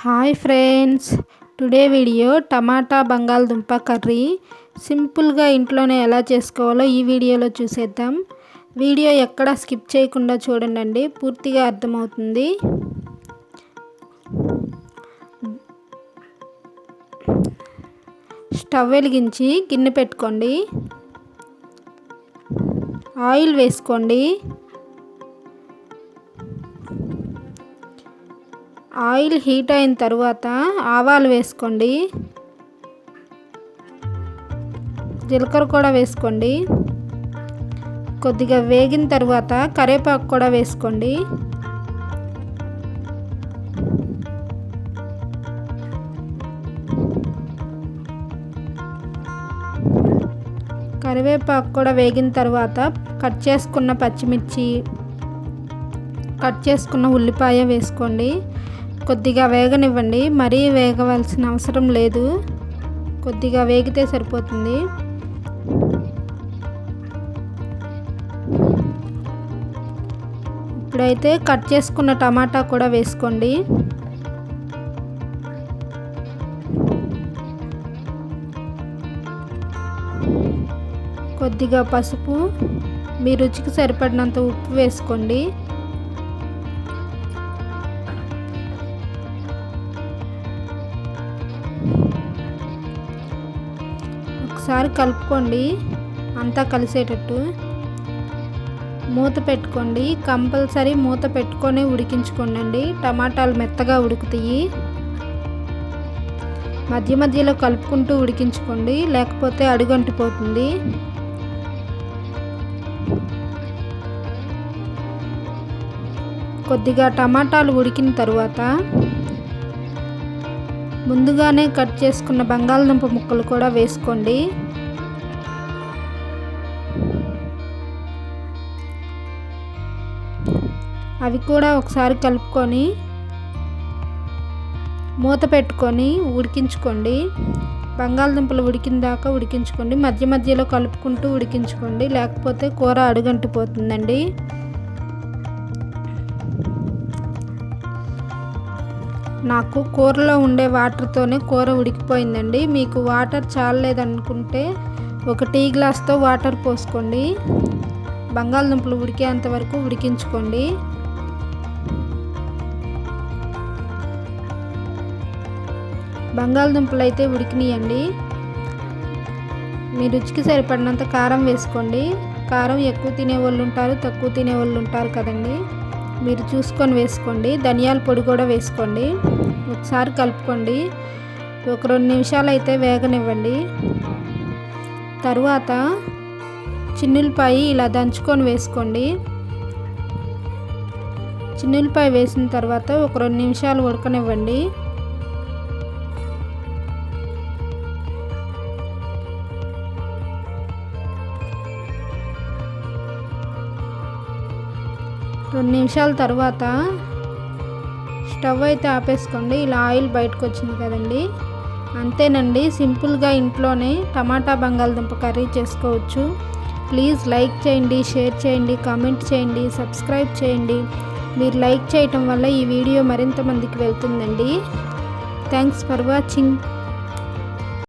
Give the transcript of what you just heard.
Hi friends, today video టమాటా బంగాళదుంప curry సింపుల్గా ఇంట్లోనే ఎలా చేసుకోవాలో ఈ వీడియోలో చూసేద్దాం. వీడియో ఎక్కడా స్కిప్ చేయకుండా చూడండి, పూర్తిగా అర్థమవుతుంది. స్టవ్ వెలిగించి గిన్నె పెట్టుకోండి. ఆయిల్ వేసుకోండి. ఆయిల్ హీట్ అయిన తర్వాత ఆవాలు వేసుకోండి. జీలకర్ర కూడా వేసుకోండి. కొద్దిగా వేగిన తర్వాత కరివేపాకు కూడా వేసుకోండి. కరివేపాకు కూడా వేగిన తర్వాత కట్ చేసుకున్న పచ్చిమిర్చి, కట్ చేసుకున్న ఉల్లిపాయ వేసుకోండి. కొద్దిగా వేగనివ్వండి, మరీ వేగవలసిన అవసరం లేదు, కొద్దిగా వేగితే సరిపోతుంది. ఇప్పుడైతే కట్ చేసుకున్న టమాటా కూడా వేసుకోండి. కొద్దిగా పసుపు, మీ రుచికి సరిపడినంత ఉప్పు వేసుకోండి. ఒకసారి కలుపుకోండి, అంతా కలిసేటట్టు. మూత పెట్టుకోండి, కంపల్సరీ మూత పెట్టుకొని ఉడికించుకోండి. టమాటాలు మెత్తగా ఉడుకుతాయి. మధ్య మధ్యలో కలుపుకుంటూ ఉడికించుకోండి, లేకపోతే అడుగంటిపోతుంది. కొద్దిగా టమాటాలు ఉడికిన తర్వాత ముందుగానే కట్ చేసుకున్న బంగాళదుంప ముక్కలు కూడా వేసుకోండి. అవి కూడా ఒకసారి కలుపుకొని మూత పెట్టుకొని ఉడికించుకోండి. బంగాళదుంపలు ఉడికిన దాకా ఉడికించుకోండి. మధ్య మధ్యలో కలుపుకుంటూ ఉడికించుకోండి, లేకపోతే కూర అడుగంటిపోతుందండి. నాకు కూరలో ఉండే వాటర్తోనే కూర ఉడికిపోయిందండి. మీకు వాటర్ చాలలేదనుకుంటే ఒక టీ గ్లాస్తో వాటర్ పోసుకోండి. బంగాళదుంపలు ఉడికేంత వరకు ఉడికించుకోండి. బంగాళదుంపలు అయితే ఉడికినాయండి. మీ రుచికి సరిపడినంత కారం వేసుకోండి. కారం ఎక్కువ తినేవాళ్ళు ఉంటారు, తక్కువ తినేవాళ్ళు ఉంటారు కదండి, మీరు చూసుకొని వేసుకోండి. ధనియాల పొడి కూడా వేసుకోండి. ఒకసారి కలుపుకోండి. ఒక 2 నిమిషాలు అయితే వేగనివ్వండి. తరువాత చిన్నులపాయ ఇలా దంచుకొని వేసుకోండి. చిన్నులపాయ వేసిన తర్వాత ఒక 2 నిమిషాలు ఉడకనివ్వండి. రెండు నిమిషాల తర్వాత స్టవ్ అయితే ఆపేసుకోండి. ఇలా ఆయిల్ బయటకు వచ్చింది కదండి, అంతేనండి. సింపుల్గా ఇంట్లోనే టమాటా బంగాళదుంప కర్రీ చేసుకోవచ్చు. ప్లీజ్ లైక్ చేయండి, షేర్ చేయండి, కామెంట్ చేయండి, సబ్స్క్రైబ్ చేయండి. మీరు లైక్ చేయటం వల్ల ఈ వీడియో మరింత మందికి వెళ్తుందండి. Thanks for watching.